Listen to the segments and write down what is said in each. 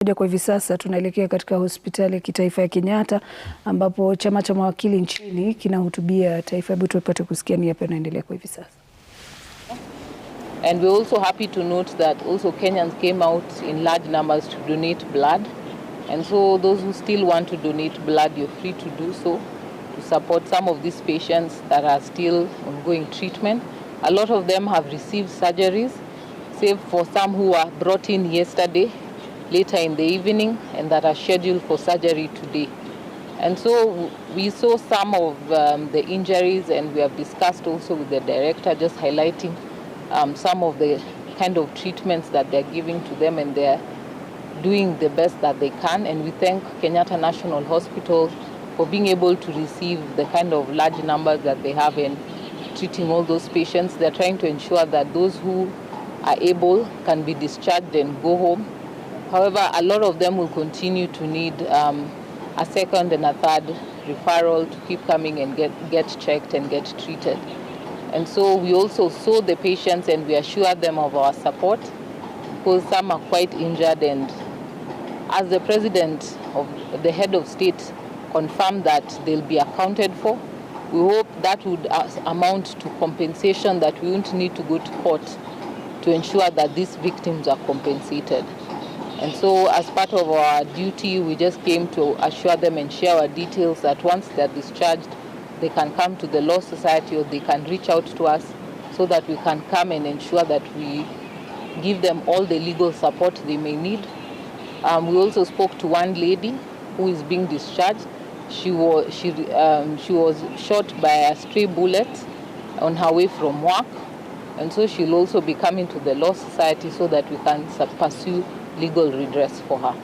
moja kwa hivi sasa tunaelekea katika hospitali ya kitaifa ya Kenyatta ambapo chama cha mawakili nchini kinahutubia taifa. Hebu tupate kusikia ni yapi yanaendelea kwa hivi sasa. And we're also happy to note that also Kenyans came out in large numbers to donate blood. And so those who still want to donate blood, you're free to do so, to support some of these patients that are still ongoing treatment. A lot of them have received surgeries, save for some who were brought in yesterday, later in the evening, and that are scheduled for surgery today. And so we saw some of the injuries, and we have discussed also with the director, just highlighting some of the kind of treatments that they're giving to them, and they're doing the best that they can. And we thank Kenyatta National Hospital for being able to receive the kind of large numbers that they have in treating all those patients. They're trying to ensure that those who are able can be discharged and go home. However, a lot of them will continue to need a second and a third referral to keep coming and get checked and get treated. And so we also saw the patients and we assured them of our support, because some are quite injured, and as the president of the head of state confirmed that they'll be accounted for, we hope that would amount to compensation, that we won't need to go to court to ensure that these victims are compensated. And so as part of our duty, we just came to assure them and share our details that once they're discharged, they can come to the Law Society or they can reach out to us so that we can come and ensure that we give them all the legal support they may need. We also spoke to one lady who is being discharged. She was shot by a stray bullet on her way from work, and so she'll also be coming to the Law Society so that we can pursue legal redress for her.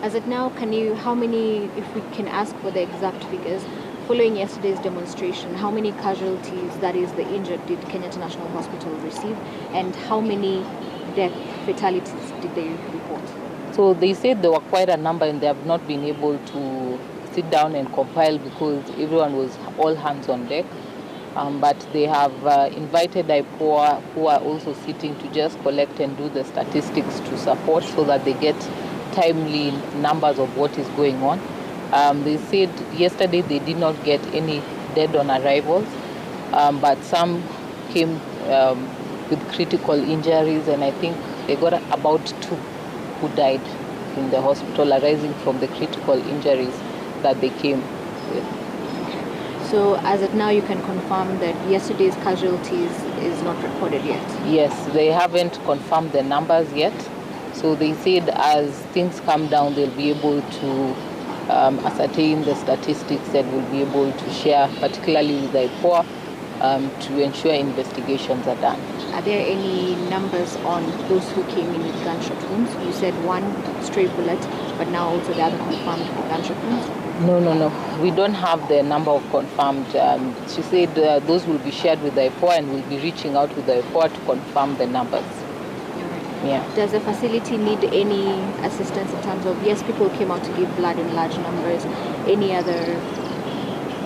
As it now, how many, if we can ask for the exact figures, following yesterday's demonstration, how many casualties, that is the injured, did Kenyatta National Hospital receive, and how many death fatalities did they report? So they said there were quite a number, and they have not been able to sit down and compile because everyone was all hands on deck. But they have invited IPOA, who are also sitting to just collect and do the statistics to support so that they get timely numbers of what is going on. They said yesterday they did not get any dead on arrivals, but some came with critical injuries, and I think they got about 2 who died in the hospital arising from the critical injuries that they came with. So as of now, you can confirm that yesterday's casualties is not recorded yet? Yes, they haven't confirmed the numbers yet. So they said as things come down, they'll be able to ascertain the statistics and will be able to share, particularly with the IPOA, to ensure investigations are done. Are there any numbers on those who came in with gunshot wounds? You said one stray bullet, but now also the other confirmed gunshot wounds? No. We don't have the number of confirmed. She said those will be shared with the IPOA, and we'll be reaching out with the IPOA to confirm the numbers. Yeah. Does the facility need any assistance in terms of, yes, people came out to give blood in large numbers, any other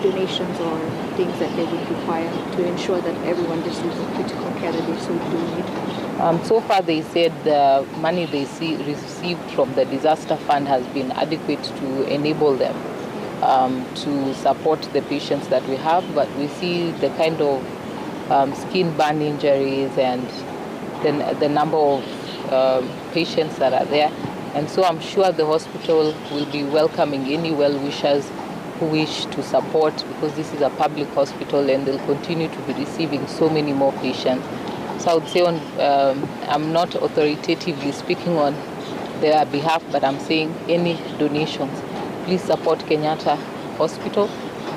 donations or things that they would require to ensure that everyone receives the critical care that they so do need? So far they said the money they received from the disaster fund has been adequate to enable them to support the patients that we have, but we see the kind of skin burn injuries and the number of patients that are there. And so I'm sure the hospital will be welcoming any well-wishers who wish to support, because this is a public hospital and they'll continue to be receiving so many more patients. So I would say I'm not authoritatively speaking on their behalf, but I'm saying any donations, please support Kenyatta Hospital,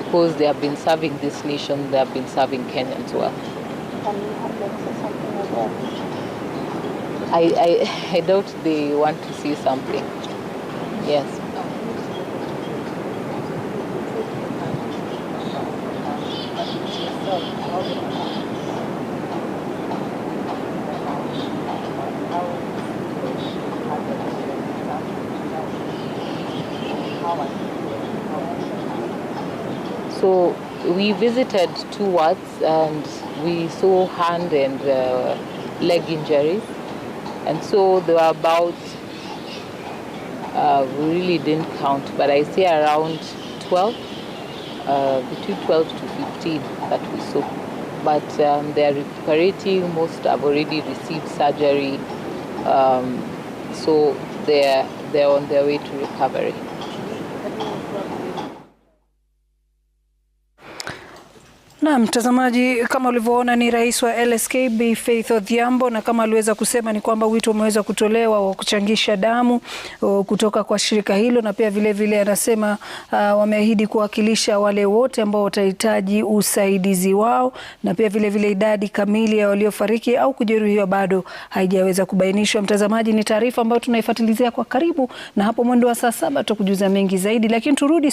because they have been serving this nation, they have been serving Kenyans well. I doubt they want to see something. Yes. So we visited 2 wards and we saw hand and leg injuries. And so there were about We really didn't count, but I say around 12, between 12 to 15 that we saw. But they are recuperating. Most have already received surgery, so they're on their way to recovery. Na mtazamaji, kama ulivyoona ni rais wa LSK Bi Faith Odhiambo, na kama aliweza kusema ni kwamba wito umeweza kutolewa wa kuchangisha damu kutoka kwa shirika hilo, na pia vile anasema wameahidi kuwakilisha wale wote ambao watahitaji usaidizi wao, na pia vile idadi kamili ya waliofariki au kujeruhiwa bado haijaweza kubainishwa. Mtazamaji, ni taarifa ambayo tunaifuatilizia kwa karibu, na hapo mwendo wa saa 7 tutakujuza mengi zaidi, lakini turudi